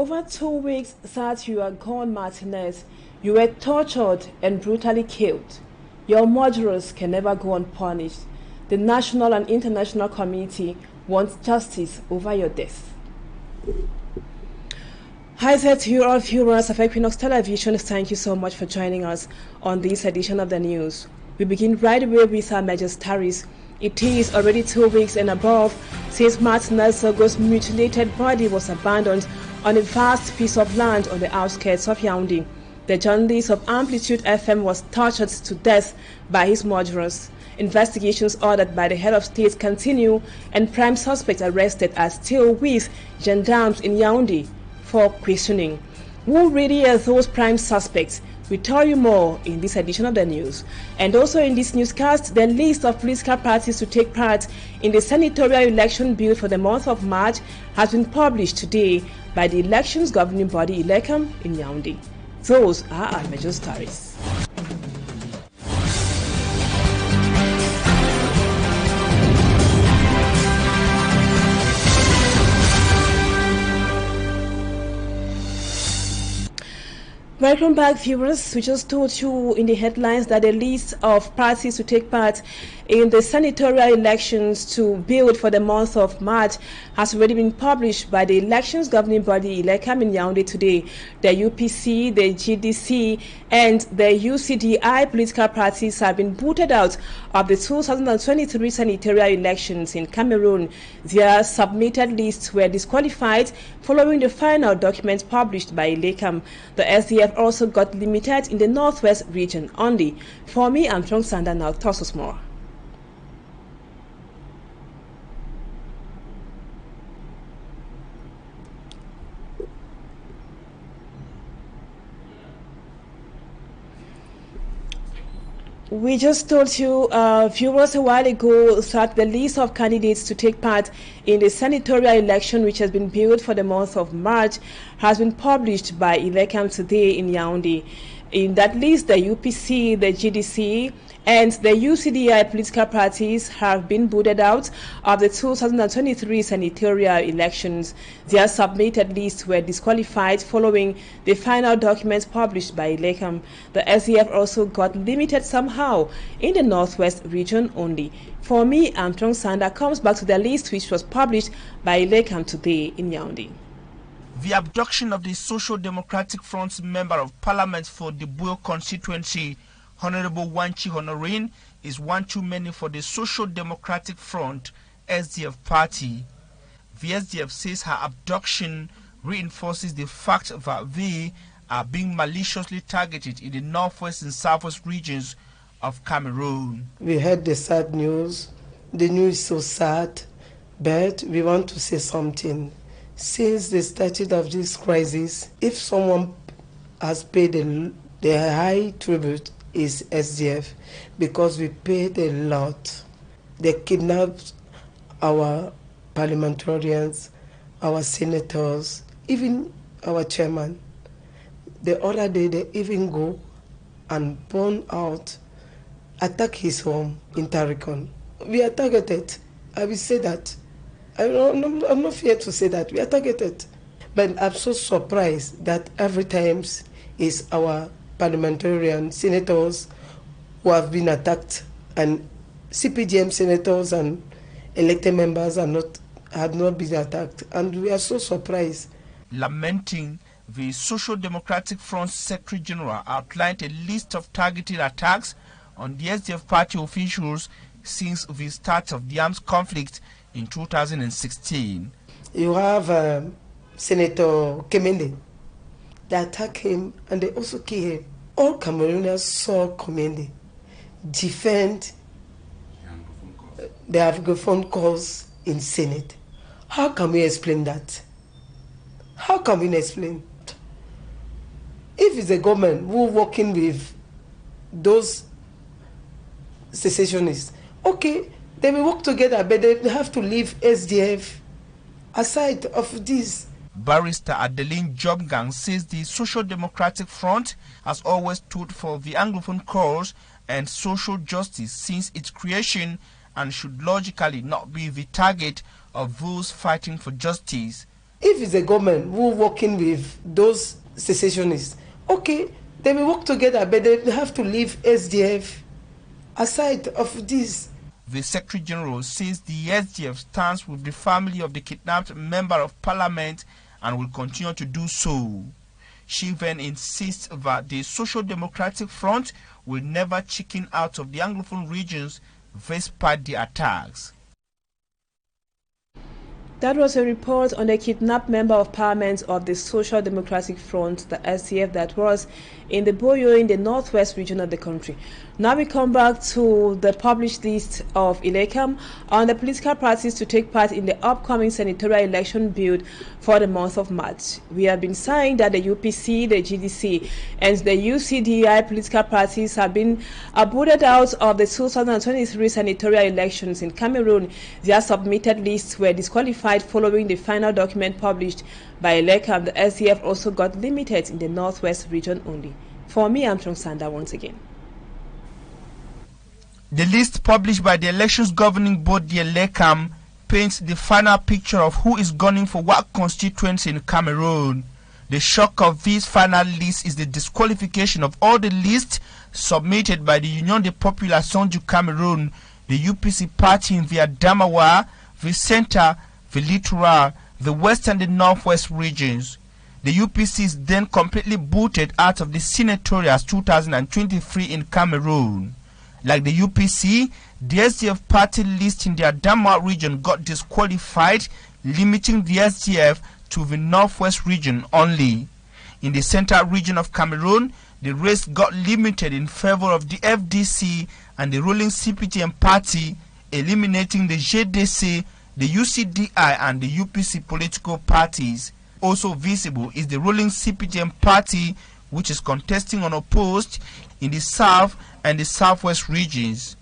over 2 weeks since you are gone, Martinez, you were tortured and brutally killed. Your murderers can never go unpunished. The national and international community wants justice over your death. Hi there to you all viewers of Equinoxe Television. Thank you so much for joining us on this edition of the news. We begin right away with our major stories. It is already 2 weeks and above since Martinez Zogo's mutilated body was abandoned on a vast piece of land on the outskirts of Yaoundé. The journalist of Amplitude FM was tortured to death by his murderers. Investigations ordered by the head of state continue, and prime suspects arrested are still with gendarmes in Yaoundé for questioning. Who really are those prime suspects? We tell you more in this edition of the news. And also in this newscast, the list of political parties to take part in the senatorial election billed for the month of March has been published today by the elections governing body Elecam in Yaoundé. Those are our major stories. Welcome back, viewers. We just told you in the headlines that the list of parties to take part in the senatorial elections to build for the month of March has already been published by the elections governing body Elecam in Yaoundé today. The UPC, the GDC, and the UCDI political parties have been booted out of the 2023 senatorial elections in Cameroon. Their submitted lists were disqualified following the final document published by Elecam. The SDF also got limited in the northwest region only. For me, I'm Trong Sanda now. Tells us more. We just told you, viewers, a while ago that the list of candidates to take part in the senatorial election, which has been billed for the month of March, has been published by Elecam today in Yaoundé. In that list, the UPC, the GDC, and the UCDI political parties have been booted out of the 2023 senatorial elections. Their submitted lists were disqualified following the final documents published by Elecam. The SDF also got limited somehow in the northwest region only. For me, Armstrong Sander comes back to the list which was published by Elecam today in Yaoundé. The abduction of the Social Democratic Front's Member of Parliament for the Buyo constituency, Honorable Wanchi Honorine, is one too many for the Social Democratic Front SDF party. The SDF says her abduction reinforces the fact that they are being maliciously targeted in the northwest and southwest regions of Cameroon. We heard the sad news. The news is so sad, but we want to say something. Since the start of this crisis, if someone has paid the high tribute, is SDF, because we paid a lot. They kidnapped our parliamentarians, our senators, even our chairman. The other day they even go and burn out, attack his home in Tarikon. We are targeted. I will say that. I'm not fear to say that. We are targeted. But I'm so surprised that every time is our parliamentarian senators who have been attacked, and CPGM senators and elected members have not been attacked, and we are so surprised. Lamenting, the Social Democratic Front Secretary General outlined a list of targeted attacks on the SDF party officials since the start of the armed conflict in 2016. You have Senator Kemende. They attack him and they also kill him. All Cameroonians saw Kemende defend the Anglophone cause in Senate. How can we explain that? How can we explain? If it's a government who working with those secessionists, okay, they will work together, but they have to leave SDF aside of this. Barrister Adeline Jobgang says the Social Democratic Front has always stood for the Anglophone cause and social justice since its creation, and should logically not be the target of those fighting for justice. If it's a government who working with those secessionists, okay, they will work together, but they have to leave SDF aside of this. The Secretary General says the SDF stands with the family of the kidnapped member of parliament and will continue to do so. She then insists that the Social Democratic Front will never chicken out of the Anglophone regions despite the attacks. That was a report on a kidnapped member of parliament of the Social Democratic Front, the SDF, that was in the Boyo in the northwest region of the country. Now we come back to the published list of Elecam on the political parties to take part in the upcoming senatorial election bid for the month of March. We have been saying that the UPC, the GDC, and the UCDI political parties have been booted out of the 2023 senatorial elections in Cameroon. Their submitted lists were disqualified following the final document published by Elecam. The SDF also got limited in the northwest region only. For me, I'm from Sanda once again. The list published by the Elections Governing Board, the Elecam, paints the final picture of who is gunning for what constituency in Cameroon. The shock of this final list is the disqualification of all the lists submitted by the Union de Population du Cameroun, the UPC party in the Adamawa, the Center, the Littoral, the West and the Northwest regions. The UPC is then completely booted out of the Senatorial 2023 in Cameroon. Like the UPC, the SDF party list in the Adamawa region got disqualified, limiting the SDF to the Northwest region only. In the Central region of Cameroon, the race got limited in favor of the FDC and the ruling CPTM party, eliminating the GDC, the UCDI and the UPC political parties. Also visible is the ruling CPTM party, which is contesting unopposed in the South and the Southwest regions.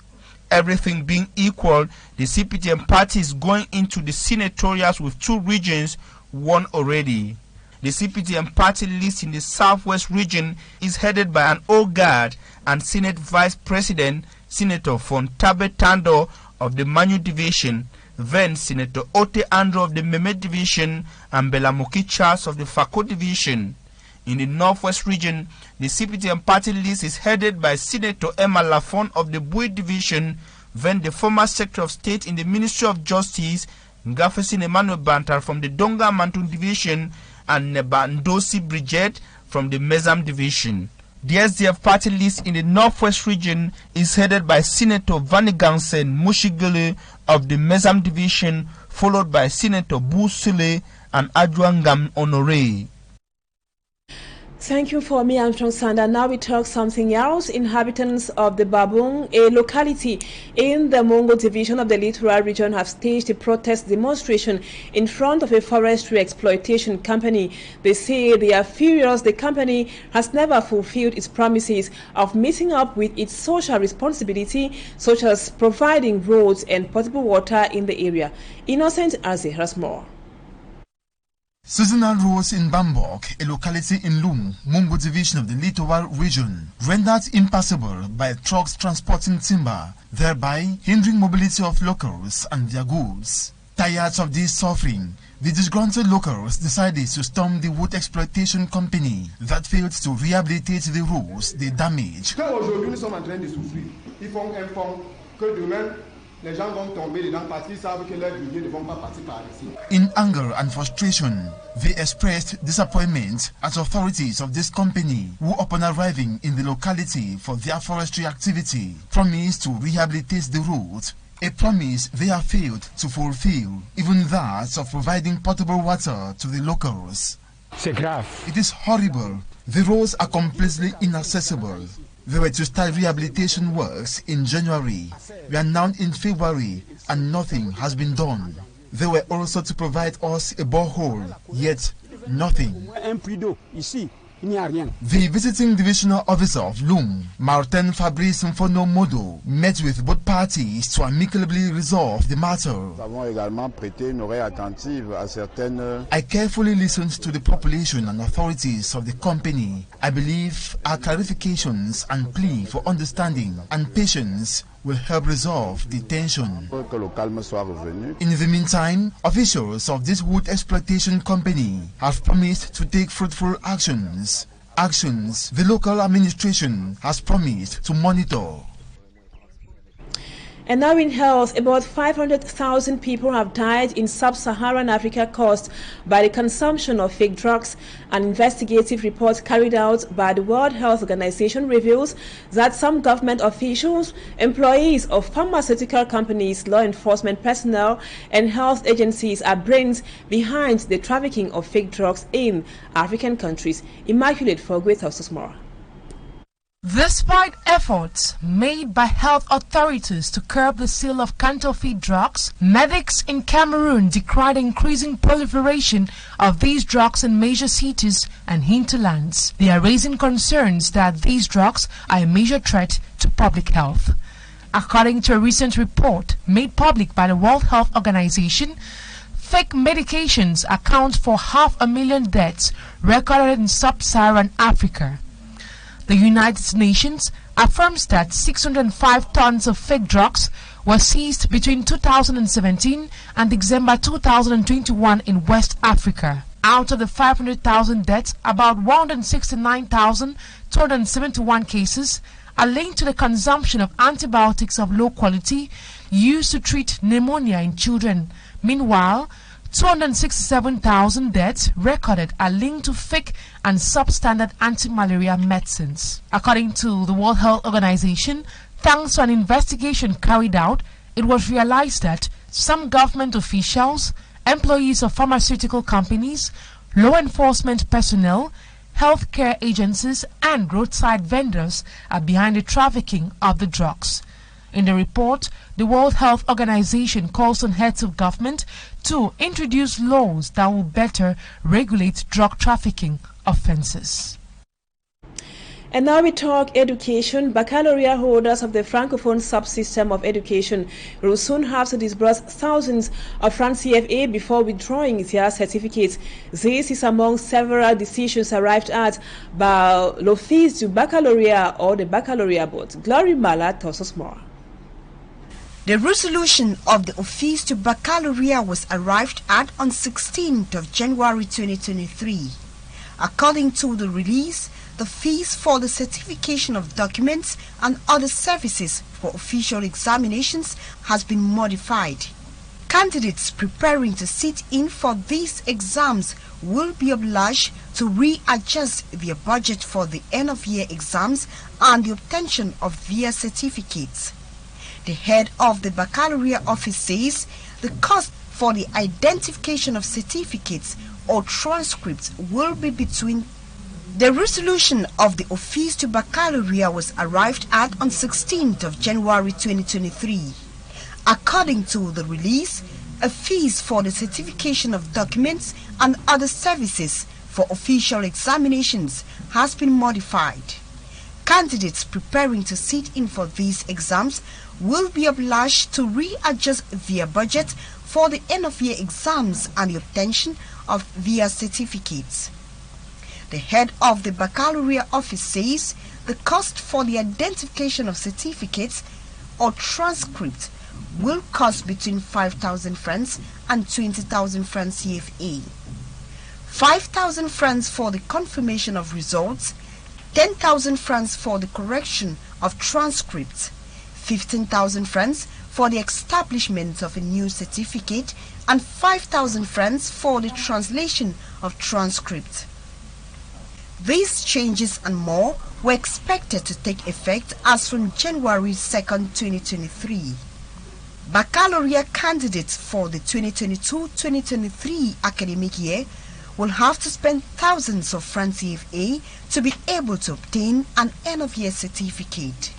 Everything being equal, the CPTM party is going into the senatorials with 2 regions won already. The CPTM party list in the Southwest region is headed by an old guard and Senate Vice President, Senator Fontabe Tando of the Manu Division, then Senator Ote Andro of the Meme Division and Belamoki Charles of the Fako Division. In the Northwest region, the CPTM party list is headed by Senator Emma Lafon of the Bui Division, then the former Secretary of State in the Ministry of Justice, Ngafesin Emmanuel Bantar from the Donga Mantun Division, and Nebandosi Bridget from the Mezam Division. The SDF party list in the Northwest region is headed by Senator Vanigansen Mushigele of the Mezam Division, followed by Senator Busule and Adwangam Honore. Thank you for me, I'm from Sanda. Now we talk something else. Inhabitants of the Babung, a locality in the Mongo division of the Littoral region, have staged a protest demonstration in front of a forestry exploitation company. They say they are furious the company has never fulfilled its promises of meeting up with its social responsibility, such as providing roads and potable water in the area. Innocent Aze has more. Seasonal roads in Bambok, a locality in Lum, Mungo division of the Littoral region, rendered impassable by trucks transporting timber, thereby hindering mobility of locals and their goods. Tired of this suffering, the disgruntled locals decided to storm the wood exploitation company that failed to rehabilitate the roads they damaged. In anger and frustration, they expressed disappointment at authorities of this company who, upon arriving in the locality for their forestry activity, promised to rehabilitate the road, a promise they have failed to fulfill, even that of providing potable water to the locals. It is horrible. The roads are completely inaccessible. They were to start rehabilitation works in January. We are now in February and nothing has been done. They were also to provide us a borehole, yet nothing. The visiting divisional officer of Lum, Martin Fabrice Mfono Modo, met with both parties to amicably resolve the matter. I carefully listened to the population and authorities of the company. I believe our clarifications and plea for understanding and patience will help resolve the tension. In the meantime, officials of this wood exploitation company have promised to take fruitful actions the local administration has promised to monitor. And now in health, about 500,000 people have died in sub-Saharan Africa caused by the consumption of fake drugs. An investigative report carried out by the World Health Organization reveals that some government officials, employees of pharmaceutical companies, law enforcement personnel, and health agencies are brains behind the trafficking of fake drugs in African countries. Immaculate Fogwe tells us more. Despite efforts made by health authorities to curb the sale of counterfeit drugs, medics in Cameroon decried the increasing proliferation of these drugs in major cities and hinterlands. They are raising concerns that these drugs are a major threat to public health. According to a recent report made public by the World Health Organization, fake medications account for 500,000 deaths recorded in sub-Saharan Africa. The United Nations affirms that 605 tons of fake drugs were seized between 2017 and December 2021 in West Africa. Out of the 500,000 deaths, about 169,271 cases are linked to the consumption of antibiotics of low quality used to treat pneumonia in children. Meanwhile, 267,000 deaths recorded are linked to fake and substandard anti-malaria medicines. According to the World Health Organization, thanks to an investigation carried out, it was realized that some government officials, employees of pharmaceutical companies, law enforcement personnel, healthcare agencies, and roadside vendors are behind the trafficking of the drugs. In the report, the World Health Organization calls on heads of government to introduce laws that will better regulate drug trafficking offenses. And now we talk education. Baccalaureate holders of the Francophone subsystem of education will soon have to disburse thousands of francs CFA before withdrawing their certificates. This is among several decisions arrived at by l'Office du Baccalaureate or the Baccalaureate Board. Glory Mala tells us more. The resolution of the Office du Baccalaureate was arrived at on 16th of January 2023. According to the release, the fees for the certification of documents and other services for official examinations has been modified. Candidates preparing to sit in for these exams will be obliged to readjust their budget for the end-of-year exams and the obtention of their certificates. The head of the Baccalaureate office says the cost for the identification of certificates or transcripts will be between. The resolution of the Office du Baccalaureate was arrived at on 16th of January 2023. According to the release, a fees for the certification of documents and other services for official examinations has been modified. Candidates preparing to sit in for these exams will be obliged to readjust their budget for the end-of-year exams and the obtention of their certificates. The head of the Baccalaureate office says the cost for the identification of certificates or transcripts will cost between 5,000 francs and 20,000 francs CFA. 5,000 francs for the confirmation of results, 10,000 francs for the correction of transcripts, 15,000 francs for the establishment of a new certificate, and 5,000 francs for the translation of transcripts. These changes and more were expected to take effect as from January 2nd, 2023. Baccalaureate candidates for the 2022-2023 academic year will have to spend thousands of francs CFA to be able to obtain an end-of-year certificate.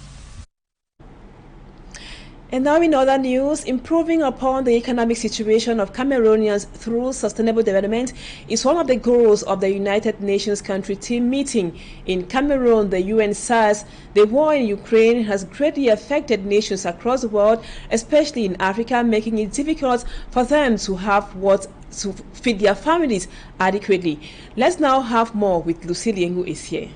And now in other news, improving upon the economic situation of Cameroonians through sustainable development is one of the goals of the United Nations country team meeting in Cameroon. The UN says the war in Ukraine has greatly affected nations across the world, especially in Africa, making it difficult for them to have what to feed their families adequately. Let's now have more with Lucille, who is here.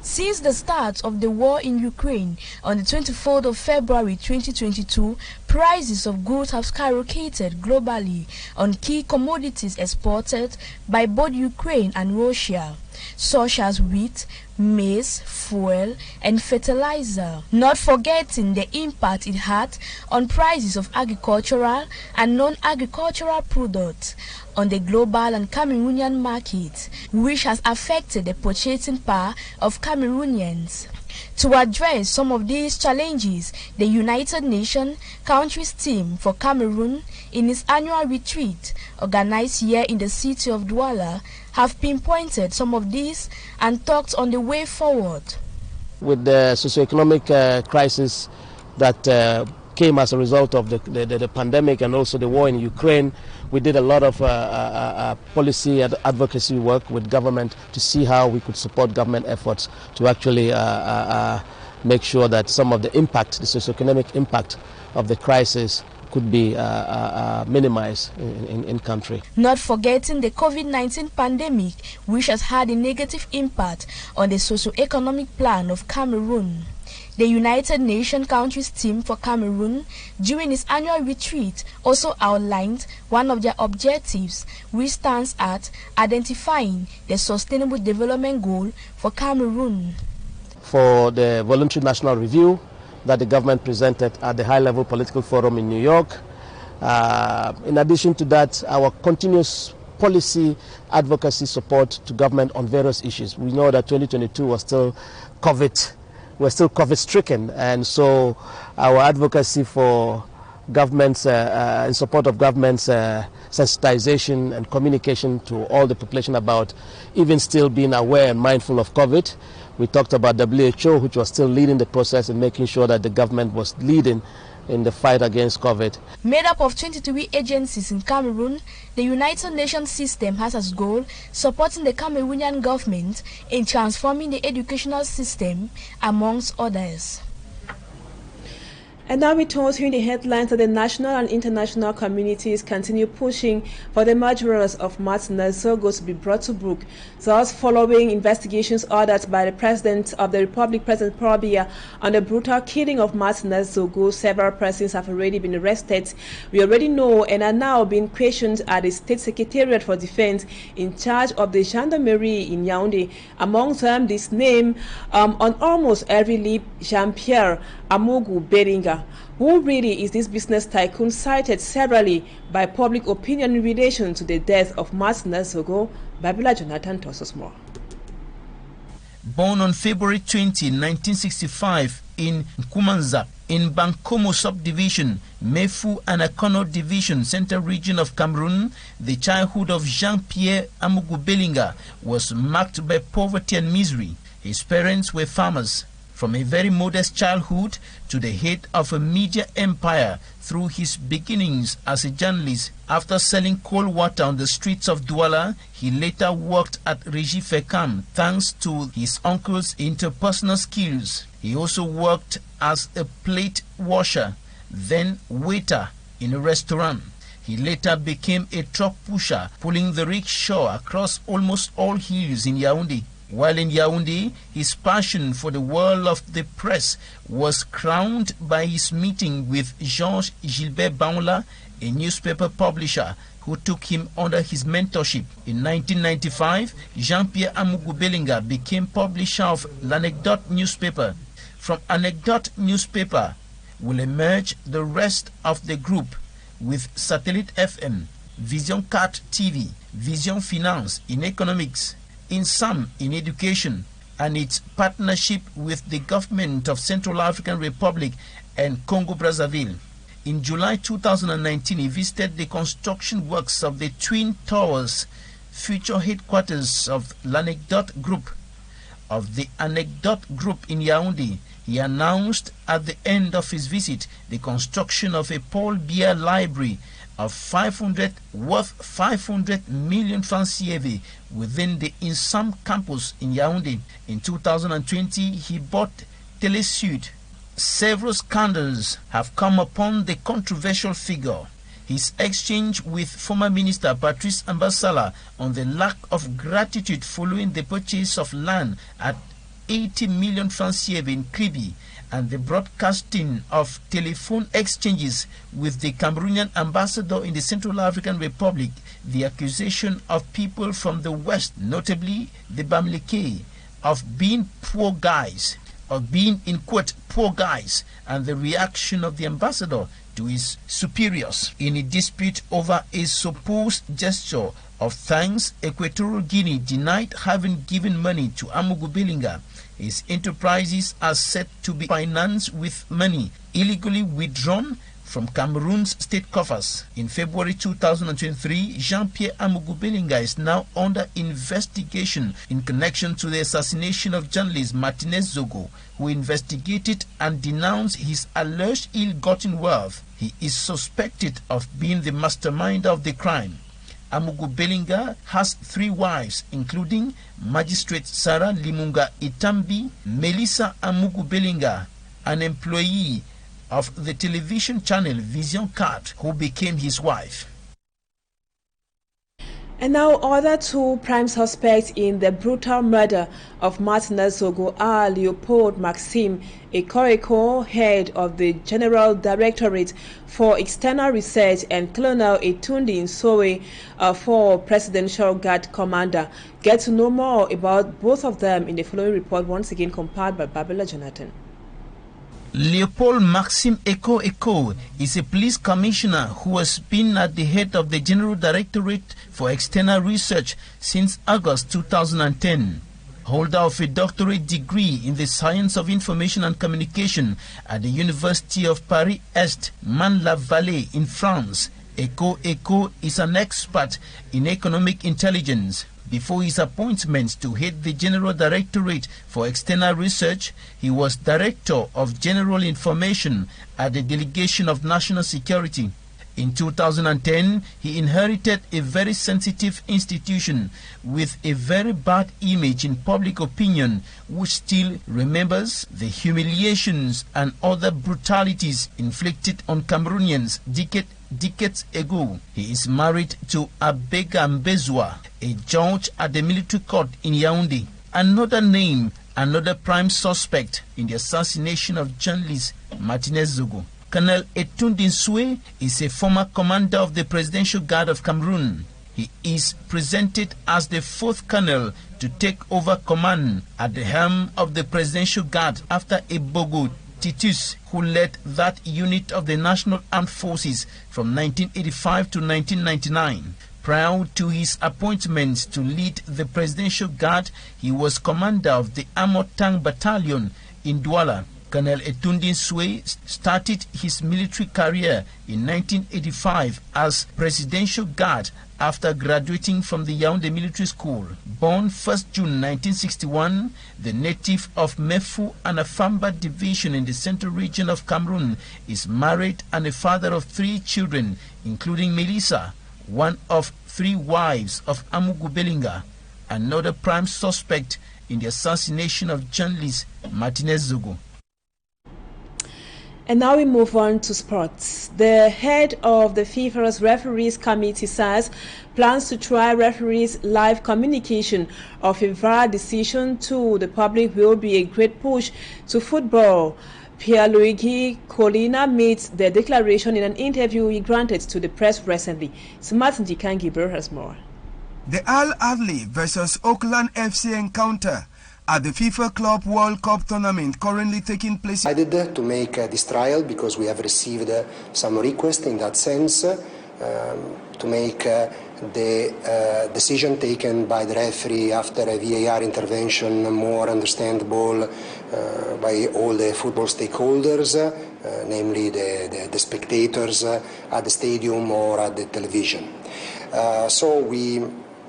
Since the start of the war in Ukraine on the 24th of February 2022, prices of goods have skyrocketed globally on key commodities exported by both Ukraine and Russia, such as wheat, maize, fuel, and fertilizer. Not forgetting the impact it had on prices of agricultural and non-agricultural products on the global and Cameroonian market, which has affected the purchasing power of Cameroonians. To address some of these challenges, the United Nations Countries Team for Cameroon, in its annual retreat organized here in the city of Douala, have pinpointed some of these and talked on the way forward. With the socioeconomic crisis that came as a result of the pandemic and also the war in Ukraine, we did a lot of policy and advocacy work with government to see how we could support government efforts to actually make sure that some of the impact, the socioeconomic impact of the crisis could be minimized in country. Not forgetting the COVID-19 pandemic, which has had a negative impact on the socio-economic plan of Cameroon. The United Nations Countries Team for Cameroon, during its annual retreat, also outlined one of their objectives, which stands at identifying the Sustainable Development Goal for Cameroon. For the voluntary national review that the government presented at the high-level political forum in New York, in addition to that, our continuous policy advocacy support to government on various issues. We know that 2022 was still COVID-stricken, and so our advocacy for governments, in support of government's sensitization and communication to all the population about even still being aware and mindful of COVID. We talked about WHO, which was still leading the process and making sure that the government was leading in the fight against COVID. Made up of 23 agencies in Cameroon, the United Nations system has as goal supporting the Cameroonian government in transforming the educational system, amongst others. And now we told you in the headlines that the national and international communities continue pushing for the murderers of Martinez, Zogo, to be brought to book. Thus, following investigations ordered by the President of the Republic, President Paul Biya, on the brutal killing of Martinez, Zogo, several persons have already been arrested. We already know and are now being questioned at the State Secretariat for Defense in charge of the gendarmerie in Yaoundé. Among them, this name on almost every lip, Jean-Pierre Amogu Beringa. Who really is this business tycoon cited severally by public opinion in relation to the death of Martinez Zogo? Babila Jonathan tells us more. Born on February 20, 1965 in Nkumanza, in Bankomo subdivision, Mefu and Akono division, central region of Cameroon, the childhood of Jean-Pierre Amogu Beringa was marked by poverty and misery. His parents were farmers. From a very modest childhood to the head of a media empire through his beginnings as a journalist. After selling cold water on the streets of Douala, he later worked at Régie Fekam thanks to his uncle's interpersonal skills. He also worked as a plate washer, then waiter in a restaurant. He later became a truck pusher, pulling the rickshaw across almost all hills in Yaoundé. While in Yaoundé, his passion for the world of the press was crowned by his meeting with Georges Gilbert Baoula, a newspaper publisher who took him under his mentorship. In 1995, Jean-Pierre Amogu Beringa became publisher of L'Anecdote newspaper. From Anecdote newspaper will emerge the rest of the group with Satellite FM, Vision Cart TV, Vision Finance in economics, in some in education, and its partnership with the government of Central African Republic and Congo-Brazzaville. In July 2019, he visited the construction works of the Twin Towers, future headquarters of L'Anecdote Group. Of the Anecdote Group in Yaoundé, he announced at the end of his visit the construction of a Paul Biya library of 500 million francs CFA within the INSAM campus in Yaoundé. In 2020, he bought Telesud. Several scandals have come upon the controversial figure. His exchange with former Minister Patrice Ambasala on the lack of gratitude following the purchase of land at 80 million francs CFA in Kribi, and the broadcasting of telephone exchanges with the Cameroonian ambassador in the Central African Republic, the accusation of people from the West, notably the Bamileke, of being poor guys, of being, in quote, poor guys, and the reaction of the ambassador to his superiors. In a dispute over a supposed gesture of thanks, Equatorial Guinea denied having given money to Amugu Belinga. His enterprises are said to be financed with money illegally withdrawn from Cameroon's state coffers. In February 2023, Jean-Pierre Amugu Belinga is now under investigation in connection to the assassination of journalist Martinez Zogo, who investigated and denounced his alleged ill-gotten wealth. He is suspected of being the mastermind of the crime. Amugu Belinga has 3 wives, including Magistrate Sarah Limunga Itambi, Melissa Amugu Belinga, an employee of the television channel Vision Card, who became his wife. And now other 2 prime suspects in the brutal murder of Martinez Zogo are Leopold Maxime Ekoreko, head of the General Directorate for External Research, and Colonel Etundi Nsowe, for Presidential Guard Commander. Get to know more about both of them in the following report, once again compiled by Babila Jonathan. Leopold Maxime Eko is a police commissioner who has been at the head of the General Directorate for External Research since August 2010. Holder of a doctorate degree in the Science of Information and Communication at the University of Paris-Est, Man-la-Vallée in France, Eko is an expert in economic intelligence. Before his appointment to head the General Directorate for External Research, he was Director of General Information at the Delegation of National Security. In 2010, he inherited a very sensitive institution with a very bad image in public opinion, which still remembers the humiliations and other brutalities inflicted on Cameroonians decades ago. He is married to Abega Mbezwa, a judge at the military court in Yaoundé. Another prime suspect in the assassination of journalist Martinez Zogo. Colonel Etundi Nsowe is a former commander of the Presidential Guard of Cameroon. He is presented as the 4th colonel to take over command at the helm of the Presidential Guard after Ebogo Titus, who led that unit of the National Armed Forces from 1985 to 1999. Prior to his appointment to lead the Presidential Guard, he was commander of the Armored Tank Battalion in Douala. Colonel Etundi Nsowe started his military career in 1985 as Presidential Guard after graduating from the Yaoundé Military School. Born 1st June 1961, the native of Mefu and Afamba Division in the Central Region of Cameroon, is married and a father of 3 children, including Melissa, one of 3 wives of Amugu Belinga, another prime suspect in the assassination of journalist Martinez Zogo. And now we move on to sports. The head of the FIFA's referees committee says plans to try referees' live communication of a VAR decision to the public will be a great push to football. Pierluigi Collina made the declaration in an interview he granted to the press recently. Martin Jikangi has more. The Al Ahly versus Oakland FC encounter at the FIFA Club World Cup tournament currently taking place. I decided to make this trial because we have received some requests in that sense to make the decision taken by the referee after a VAR intervention more understandable by all the football stakeholders, namely the spectators at the stadium or at the television. So we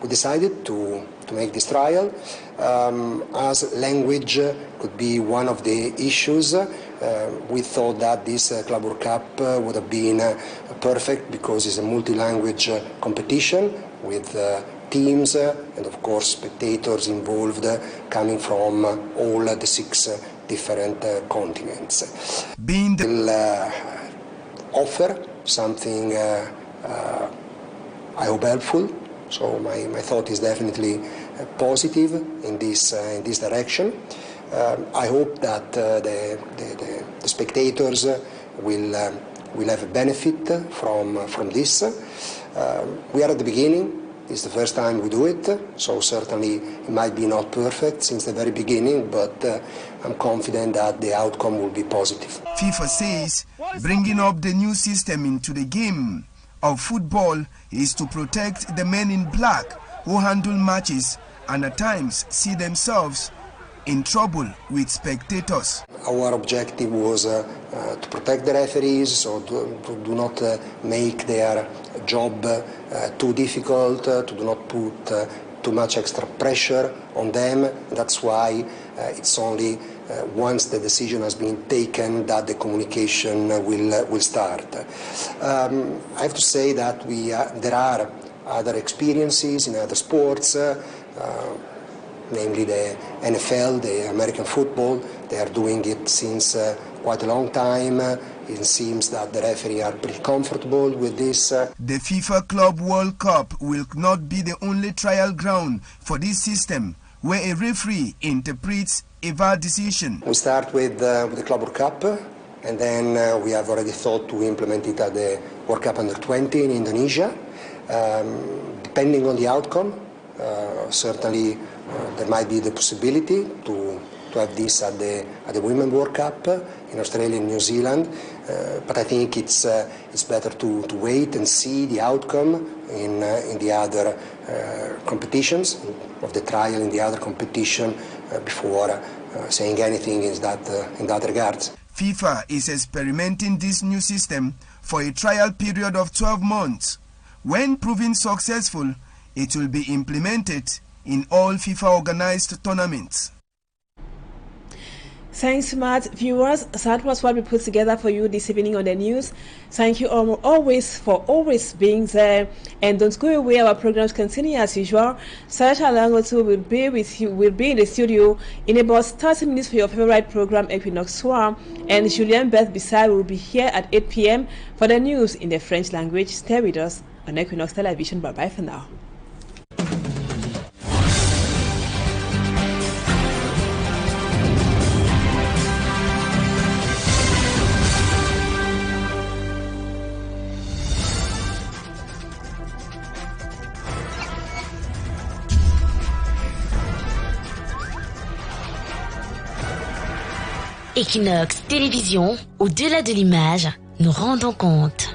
decided to make this trial, as language could be one of the issues. We thought that this Club World Cup would have been perfect because it's a multi-language competition with teams and of course spectators involved coming from all the 6 different continents. Being will offer something I hope helpful. So my thought is definitely positive in this direction. I hope that the spectators will have a benefit from this. We are at the beginning. It's the first time we do it, so certainly it might be not perfect since the very beginning, but I'm confident that the outcome will be positive. FIFA says bringing up the new system into the game of football is to protect the men in black who handle matches and at times see themselves in trouble with spectators. Our objective was to protect the referees, so to do not make their job too difficult, to do not put too much extra pressure on them. That's why it's only once the decision has been taken that the communication will start. I have to say that there are other experiences in other sports, namely the NFL, the American football. They are doing it since quite a long time. It seems that the referees are pretty comfortable with this. The FIFA Club World Cup will not be the only trial ground for this system, where a referee interprets a VAR decision. We start with the Club World Cup, and then we have already thought to implement it at the World Cup Under 20 in Indonesia. Depending on the outcome, certainly there might be the possibility to have this at the Women's World Cup in Australia and New Zealand, but I think it's better to wait and see the outcome in the other competitions of the trial in the other competition before saying anything in that regard. FIFA is experimenting this new system for a trial period of 12 months. When proven successful, it will be implemented in all FIFA-organized tournaments. Thanks, Matt. Viewers, that was what we put together for you this evening on the news. Thank you always for always being there. And don't go away, our programs continue as usual. Sarah Langotu will be with you, will be in the studio in about 30 minutes for your favorite program, Equinoxe Soir. And Julien Beth Bissau will be here at 8 p.m. for the news in the French language. Stay with us on Equinoxe Television. Bye-bye for now. Equinoxe Télévision, au-delà de l'image, nous rendons compte.